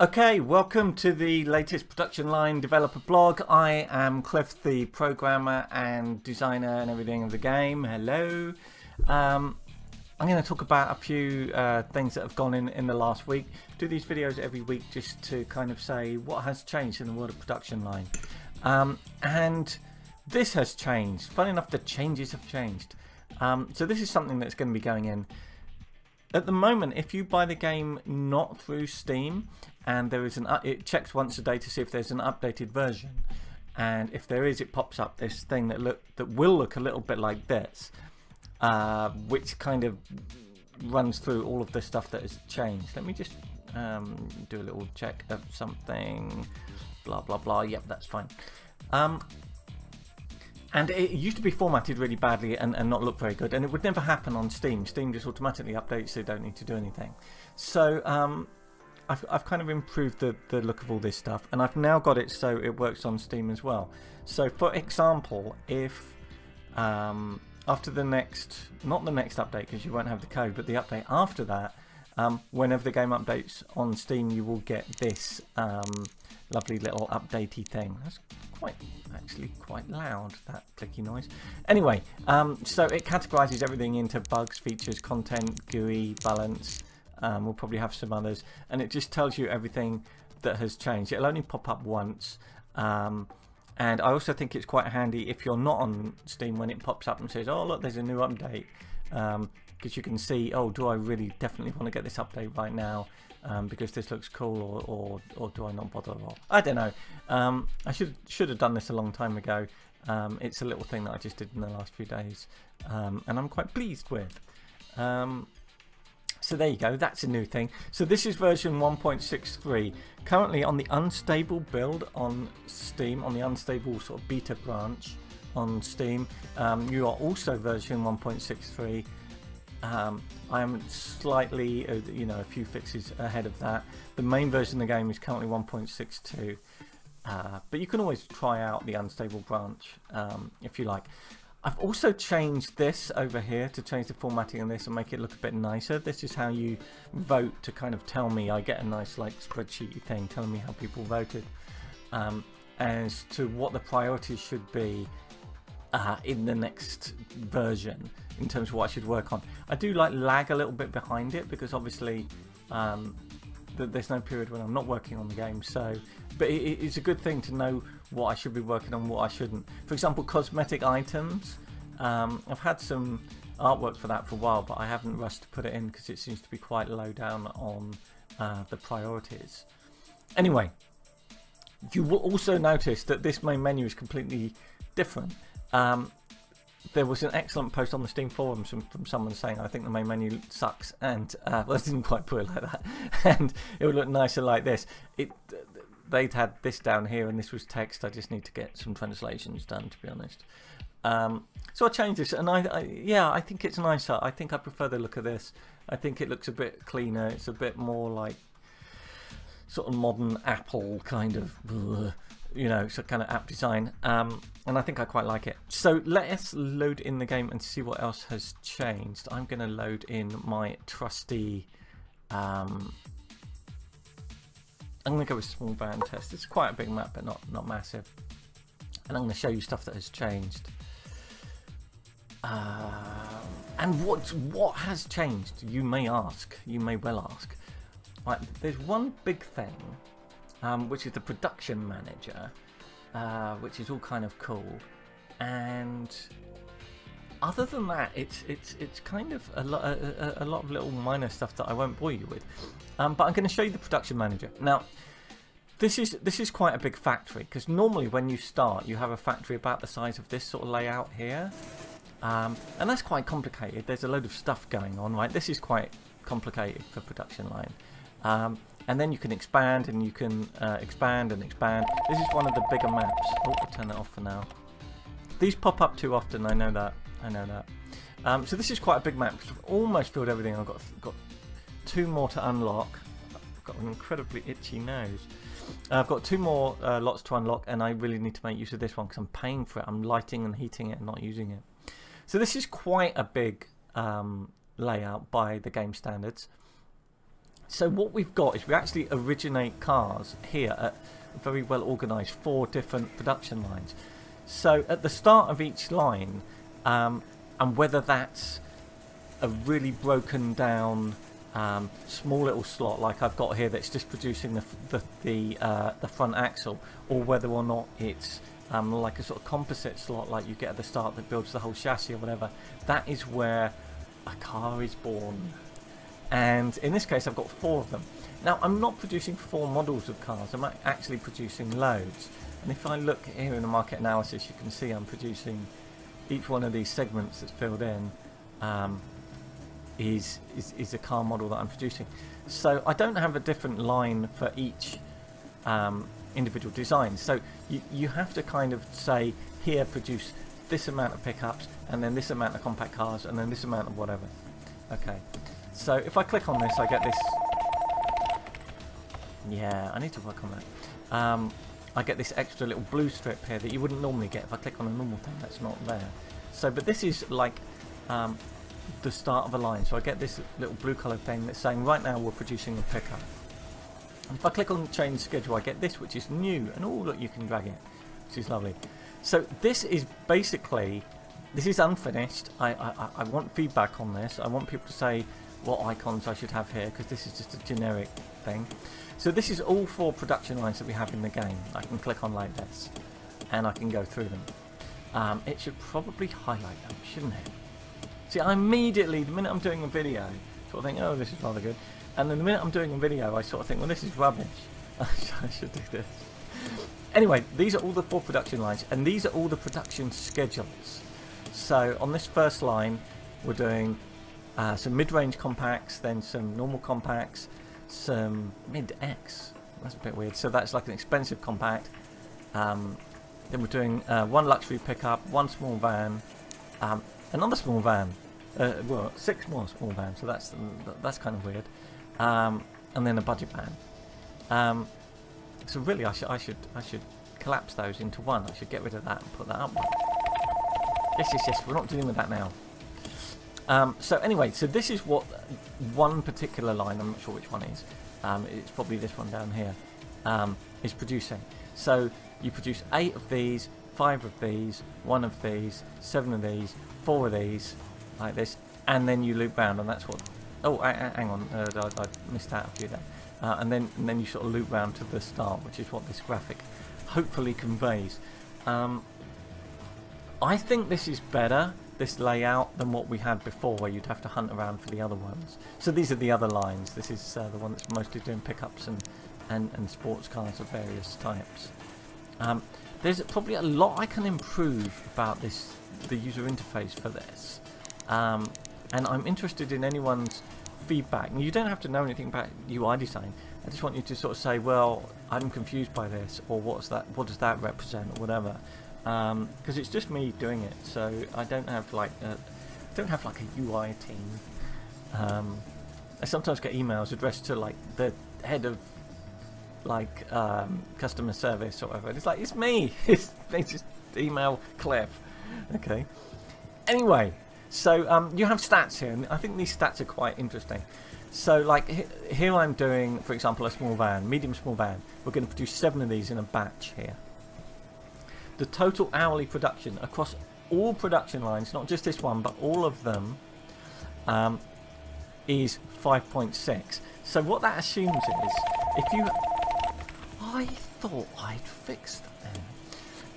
Okay, welcome to the latest production line developer blog. I am Cliff, the programmer and designer and everything of the game. Hello. I'm going to talk about a few things that have gone in the last week. Do these videos every week just to kind of say what has changed in the world of production line. And this has changed. Funny enough, the changes have changed. So this is something that's going to be going in. At the moment, if you buy the game not through Steam, and there is it checks once a day to see if there's an updated version, and if there is, it pops up this thing that will look a little bit like this, which kind of runs through all of the stuff that has changed. Let me just do a little check of something. Blah blah blah. Yep, that's fine. And it used to be formatted really badly and not look very good, and it would never happen on Steam. Steam just automatically updates, so you don't need to do anything. So I've kind of improved the look of all this stuff, and I've now got it so it works on Steam as well. So for example, if after the next, not the next update because you won't have the code, but the update after that, whenever the game updates on Steam, you will get this lovely little updatey thing. That's actually quite loud, that clicky noise. Anyway, so it categorizes everything into bugs, features, content, GUI, balance. We'll probably have some others, and it just tells you everything that has changed. It'll only pop up once, and I also think it's quite handy if you're not on Steam when it pops up and says, oh look, there's a new update, because you can see, oh, do I really definitely want to get this update right now, because this looks cool, or do I not bother, or I don't know. I should have done this a long time ago. It's a little thing that I just did in the last few days, and I'm quite pleased with. So there you go, that's a new thing. So this is version 1.63, currently on the unstable build on Steam, on the unstable sort of beta branch on Steam. You are also version 1.63. I am slightly, a few fixes ahead of that. The main version of the game is currently 1.62, but you can always try out the unstable branch if you like. I've also changed this over here to change the formatting on this and make it look a bit nicer. This is how you vote to kind of tell me. I get a nice like spreadsheety thing telling me how people voted as to what the priorities should be in the next version in terms of what I should work on. I do like lag a little bit behind it because obviously there's no period when I'm not working on the game, so but it's a good thing to know what I should be working on, what I shouldn't. For example, cosmetic items, I've had some artwork for that for a while, but I haven't rushed to put it in because it seems to be quite low down on the priorities. Anyway, you will also notice that this main menu is completely different. There was an excellent post on the Steam forums from someone saying, I think the main menu sucks, and well, I didn't quite put it like that, and it would look nicer like this. They'd had this down here, and this was text. I just need to get some translations done, to be honest. So I changed this, and yeah, I think it's nicer. I think I prefer the look of this. I think it looks a bit cleaner. It's a bit more like sort of modern Apple kind of, so kind of app design, and I think I quite like it. So let us load in the game and see what else has changed. I'm going to load in my trusty, I'm going to go with small band test. It's quite a big map, but not massive, and I'm going to show you stuff that has changed. And what has changed, you may ask, you may well ask. Right, there's one big thing, which is the production manager, which is all kind of cool, and other than that, it's kind of a lot of little minor stuff that I won't bore you with. But I'm going to show you the production manager. Now, this is quite a big factory, because normally when you start, you have a factory about the size of this sort of layout here, and that's quite complicated. There's a load of stuff going on, right? This is quite complicated for production line. And then you can expand, and you can expand and expand. This is one of the bigger maps. Oh, I'll turn that off for now. These pop up too often, I know that. So this is quite a big map. I've almost filled everything. I've got 2 more to unlock. I've got an incredibly itchy nose. I've got 2 more lots to unlock, and I really need to make use of this one because I'm paying for it. I'm lighting and heating it and not using it. So this is quite a big layout by the game standards. So what we've got is we actually originate cars here at very well organised 4 different production lines. So at the start of each line, and whether that's a really broken down small little slot like I've got here that's just producing the front axle, or whether or not it's like a sort of composite slot like you get at the start that builds the whole chassis or whatever, that is where a car is born. And in this case I've got 4 of them. Now I'm not producing 4 models of cars, I'm actually producing loads. And if I look here in the market analysis, you can see I'm producing each one of these segments that's filled in is a car model that I'm producing. So I don't have a different line for each individual design. So you have to kind of say, here produce this amount of pickups, and then this amount of compact cars, and then this amount of whatever. Okay, so if I click on this, I get this. Yeah, I need to work on that. I get this extra little blue strip here that you wouldn't normally get if I click on a normal thing that's not there. So, but this is like the start of a line. So I get this little blue colored thing that's saying right now we're producing a pickup. And if I click on change schedule, I get this, which is new, and oh look, you can drag it, which is lovely. So this is basically, this is unfinished. I want feedback on this. I want people to say what icons I should have here, because this is just a generic thing. So this is all 4 production lines that we have in the game. I can click on like this, and I can go through them. It should probably highlight them, shouldn't it? See, I immediately, the minute I'm doing a video, sort of think, oh, this is rather good. And then the minute I'm doing a video, I sort of think, well, this is rubbish. I should do this. Anyway, these are all the 4 production lines, and these are all the production schedules. So on this first line, we're doing some mid-range compacts, then some normal compacts, some mid-X. That's a bit weird. So that's like an expensive compact. Then we're doing 1 luxury pickup, 1 small van, another small van. Well, 6 more small vans. So that's kind of weird. And then a budget van. So really, I should collapse those into one. I should get rid of that and put that up. Yes. We're not dealing with that now. So anyway, so this is what one particular line, I'm not sure which one is, it's probably this one down here, is producing. So you produce 8 of these, 5 of these, 1 of these, 7 of these, 4 of these, like this, and then you loop round, and that's what, oh, hang on, I missed out a few there. And then you sort of loop round to the start, which is what this graphic hopefully conveys. I think this is better, this layout, than what we had before, where you'd have to hunt around for the other ones. So these are the other lines. This is the one that's mostly doing pickups and sports cars of various types. There's probably a lot I can improve about the user interface for this, and I'm interested in anyone's feedback. And you don't have to know anything about UI design. I just want you to sort of say, well, I'm confused by this, or what does that represent, or whatever. Because it's just me doing it, so I don't have like a UI team. I sometimes get emails addressed to like the head of like customer service or whatever. It's like, it's me. They just email Cliff. Okay. Anyway, so you have stats here, and I think these stats are quite interesting. So like here I'm doing, for example, a small van, medium small van. We're going to produce 7 of these in a batch here. The total hourly production across all production lines, not just this one, but all of them, is 5.6. So what that assumes is, if you... I thought I'd fixed them.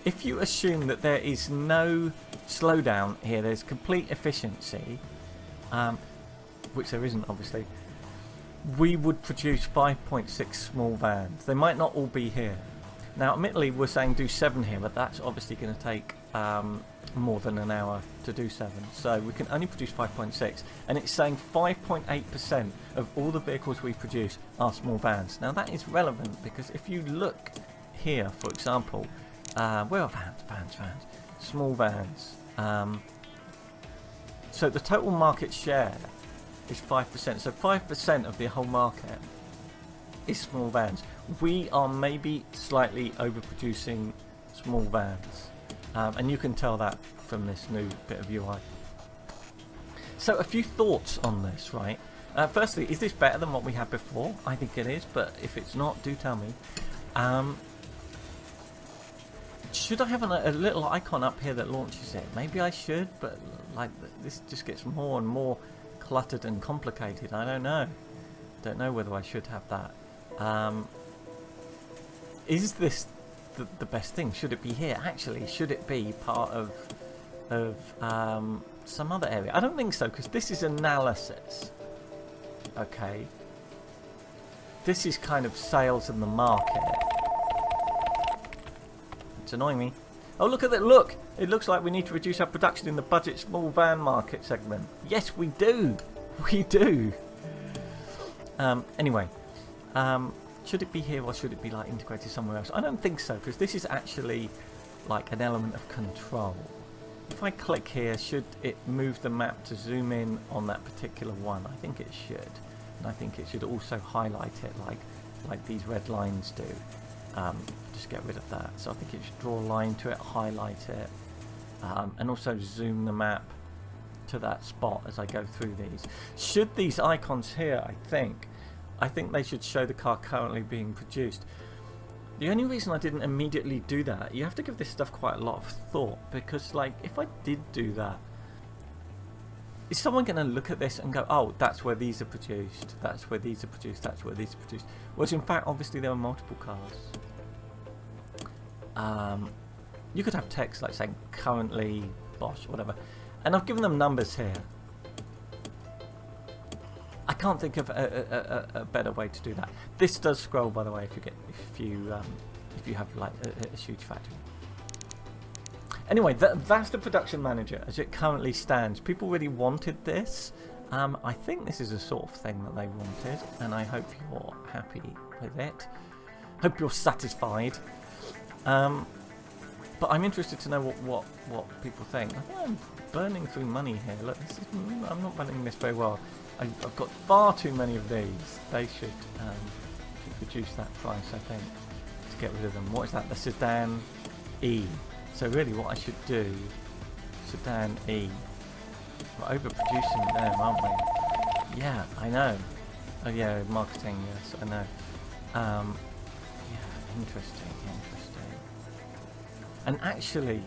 If you assume that there is no slowdown here, there's complete efficiency, which there isn't obviously, we would produce 5.6 small vans. They might not all be here. Now, admittedly, we're saying do 7 here, but that's obviously going to take more than an hour to do 7. So we can only produce 5.6, and it's saying 5.8% of all the vehicles we produce are small vans. Now, that is relevant because if you look here, for example, where are vans? Small vans. So the total market share is 5%. So 5% of the whole market is small vans. We are maybe slightly overproducing small vans, and you can tell that from this new bit of UI. So a few thoughts on this, right? Firstly, is this better than what we had before? I think it is, but if it's not, do tell me. Should I have a little icon up here that launches it? Maybe I should, but like this just gets more and more cluttered and complicated. I don't know. Don't know whether I should have that. Is this the best thing? Should it be here? Actually, should it be part of some other area? I don't think so, because this is analysis. Okay. This is kind of sales in the market. It's annoying me. Oh, look at that. Look! It looks like we need to reduce our production in the budget small van market segment. Yes, we do. We do. Anyway. Should it be here or should it be like integrated somewhere else? I don't think so, because this is actually like an element of control. If I click here, should it move the map to zoom in on that particular one? I think it should. And I think it should also highlight it like these red lines do. Just get rid of that. So I think it should draw a line to it, highlight it, and also zoom the map to that spot as I go through these. Should these icons here, I think they should show the car currently being produced. The only reason I didn't immediately do that, you have to give this stuff quite a lot of thought, because like if I did do that, is someone going to look at this and go, oh, that's where these are produced, that's where these are produced, that's where these are produced? Whereas in fact, obviously there are multiple cars. You could have text like saying currently Bosch, whatever, and I've given them numbers here. I can't think of a better way to do that. This does scroll, by the way, if you have like a huge factory. Anyway, that's the production manager as it currently stands. People really wanted this. I think this is the sort of thing that they wanted, and I hope you're happy with it. Hope you're satisfied. But I'm interested to know what people think. I think I'm burning through money here. Look, I'm not running this very well. I've got far too many of these. They should reduce that price, I think, to get rid of them. What is that? The Sedan E. So really what I should do, Sedan E. We're overproducing them, aren't we? Yeah, I know. Oh yeah, marketing, yes, I know. Yeah, interesting. And actually,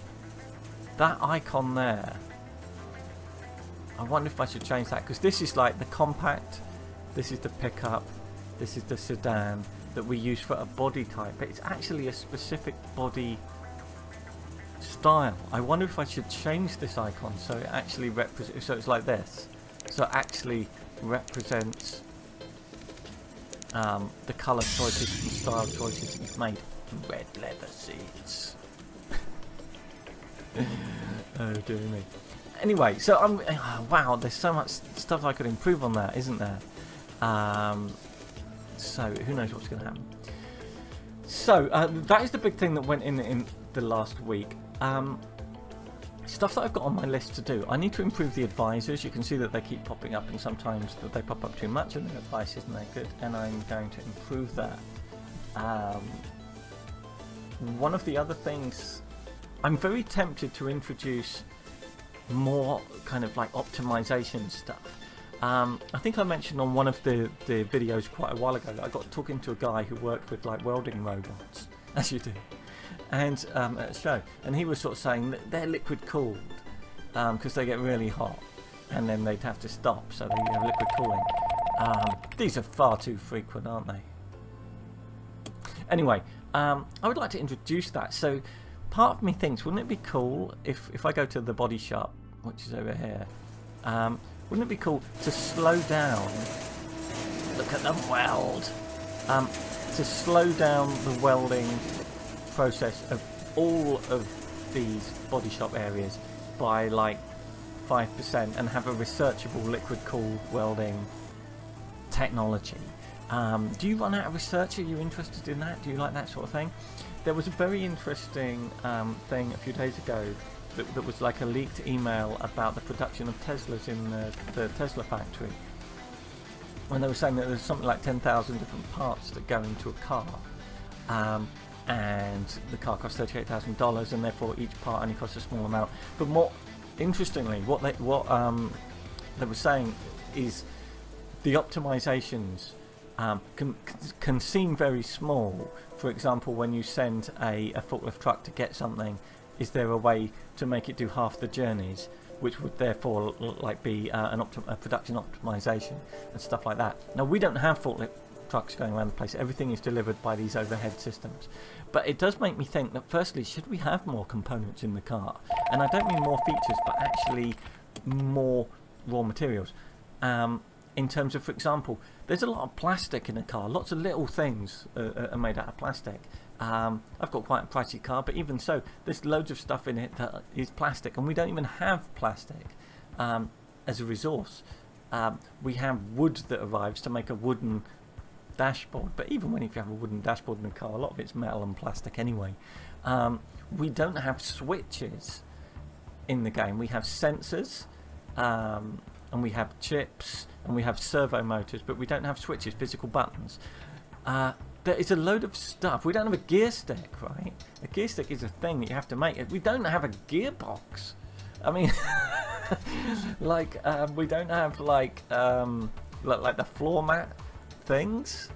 that icon there, I wonder if I should change that, because this is like the compact, this is the pickup, this is the sedan that we use for a body type, but it's actually a specific body style. I wonder if I should change this icon so it actually represents, so it's like this, so it actually represents the colour choices and style choices that you've made. Red leather seats. Oh dear me. Anyway, so wow, there's so much stuff I could improve on that, isn't there? So who knows what's going to happen. So that is the big thing that went in the last week. Stuff that I've got on my list to do. I need to improve the advisors. You can see that they keep popping up, and sometimes that they pop up too much and the advice isn't that good, and I'm going to improve that. One of the other things, I'm very tempted to introduce more kind of like optimization stuff. I think I mentioned on one of the videos quite a while ago that I got talking to a guy who worked with like welding robots, as you do, and at a show, and he was sort of saying that they're liquid cooled because they get really hot and then they'd have to stop, so they have liquid cooling. These are far too frequent, aren't they? Anyway, I would like to introduce that. So part of me thinks, wouldn't it be cool if I go to the body shop, which is over here, wouldn't it be cool to slow down, look at them weld, to slow down the welding process of all of these body shop areas by like 5% and have a researchable liquid cooled welding technology. Do you run out of research? Are you interested in that? Do you like that sort of thing? There was a very interesting thing a few days ago that was like a leaked email about the production of Teslas in the Tesla factory, when they were saying that there's something like 10,000 different parts that go into a car, and the car costs $38,000, and therefore each part only costs a small amount. But more interestingly, what they were saying is the optimizations can seem very small. For example, when you send a forklift truck to get something, is there a way to make it do half the journeys, which would therefore like be a production optimization and stuff like that. Now, we don't have forklift trucks going around the place. Everything is delivered by these overhead systems. But it does make me think that firstly, should we have more components in the car? And I don't mean more features, but actually more raw materials. In terms of, for example, there's a lot of plastic in a car. Lots of little things are made out of plastic. I've got quite a pricey car, but even so, there's loads of stuff in it that is plastic, and we don't even have plastic as a resource. We have wood that arrives to make a wooden dashboard, but even if you have a wooden dashboard in a car, a lot of it's metal and plastic anyway. We don't have switches in the game. We have sensors, and we have chips, and we have servo motors, but we don't have switches, physical buttons. There is a load of stuff. We don't have a gear stick, right? A gear stick is a thing that you have to make. We don't have a gearbox. I mean, like we don't have like the floor mat things.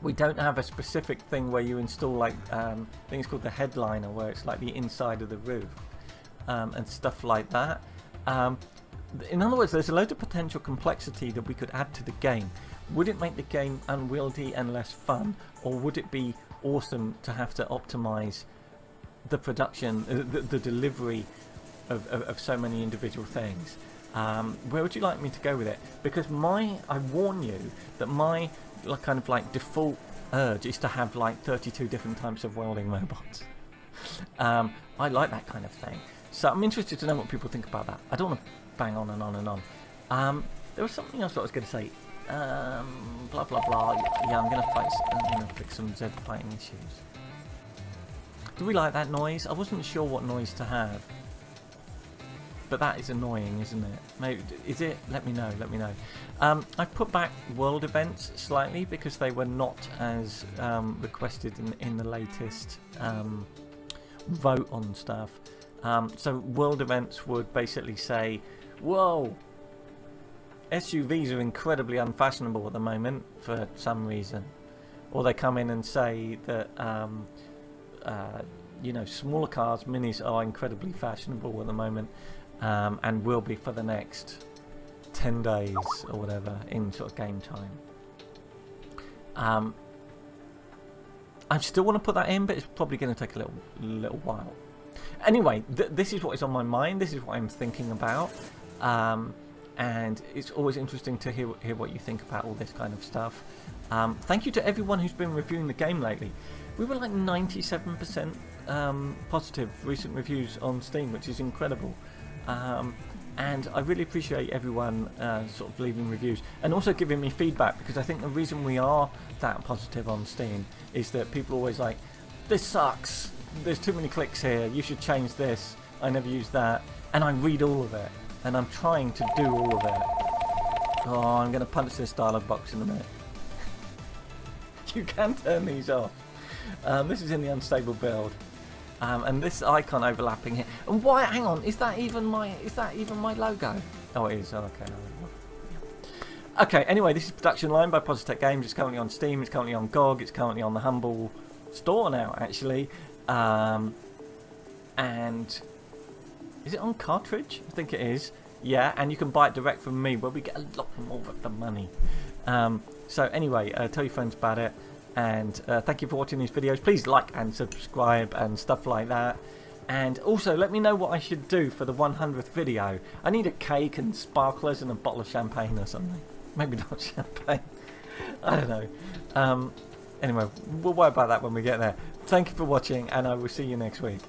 We don't have a specific thing where you install like things called the headliner, where it's like the inside of the roof and stuff like that. In other words, there's a load of potential complexity that we could add to the game. Would it make the game unwieldy and less fun, or would it be awesome to have to optimize the production, the delivery of so many individual things? Where would you like me to go with it? Because I warn you that my kind of like default urge is to have like 32 different types of welding robots. I like that kind of thing. So I'm interested to know what people think about that. I don't want to bang on and on and on. There was something else that I was going to say. Blah blah blah. Yeah, I'm gonna fix some Z fighting issues. Do we like that noise? I wasn't sure what noise to have, but that is annoying, isn't it? Maybe is it? Let me know. Let me know. I've put back world events slightly because they were not as requested in the latest vote on stuff. So world events would basically say, "Whoa, SUVs are incredibly unfashionable at the moment for some reason," or they come in and say that you know, smaller cars, minis, are incredibly fashionable at the moment, and will be for the next 10 days or whatever in sort of game time. I still want to put that in, but it's probably going to take a little while. Anyway, this is what is on my mind. This is what I'm thinking about. And it's always interesting to hear what you think about all this kind of stuff. Thank you to everyone who's been reviewing the game lately. We were like 97% positive recent reviews on Steam, which is incredible. And I really appreciate everyone sort of leaving reviews and also giving me feedback, because I think the reason we are that positive on Steam is that people are always like, "This sucks, there's too many clicks here, you should change this, I never use that," and I read all of it. And I'm trying to do all of it. Oh, I'm going to punch this dialog box in a minute. You can turn these off. This is in the unstable build, and this icon overlapping here. And why? Hang on, is that even my logo? Oh, it is. Oh, okay. Okay. Anyway, this is Production Line by Positech Games. It's currently on Steam. It's currently on GOG. It's currently on the Humble store now, actually. And is it on cartridge? I think it is. Yeah, and you can buy it direct from me, where we get a lot more of the money. So anyway, tell your friends about it, and thank you for watching these videos. Please like and subscribe and stuff like that. And also, let me know what I should do for the 100th video. I need a cake and sparklers and a bottle of champagne or something. Maybe not champagne. I don't know. Anyway, we'll worry about that when we get there. Thank you for watching, and I will see you next week.